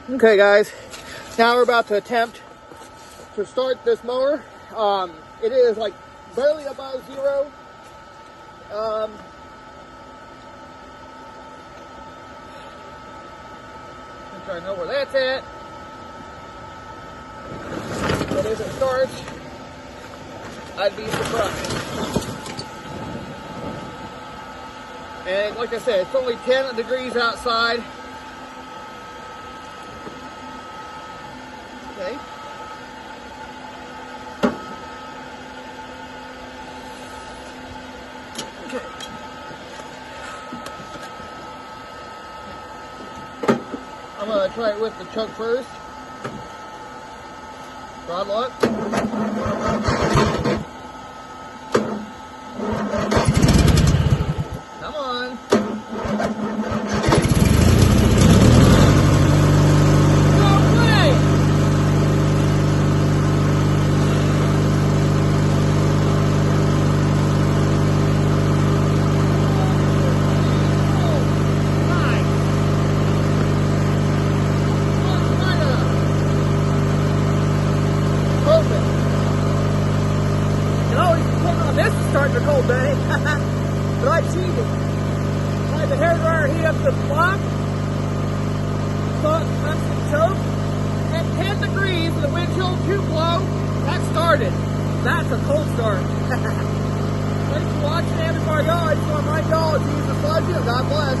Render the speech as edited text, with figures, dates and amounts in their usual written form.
Okay guys, now we're about to attempt to start this mower. It is like barely above zero. I'm trying to know where that's at. But if it starts, I'd be surprised. And like I said, it's only 10 degrees outside. Okay. Okay. I'm going to try it with the chuck first. Throttle up. Come on. No way! This is starting a cold day, but I cheated. I had the hairdryer heat up to the block, thought constant choke, at 10 degrees, the wind chill tube blow, that started. That's a cold start. Thanks for watching, everybody. I just want my y'all to use the sludge. God bless.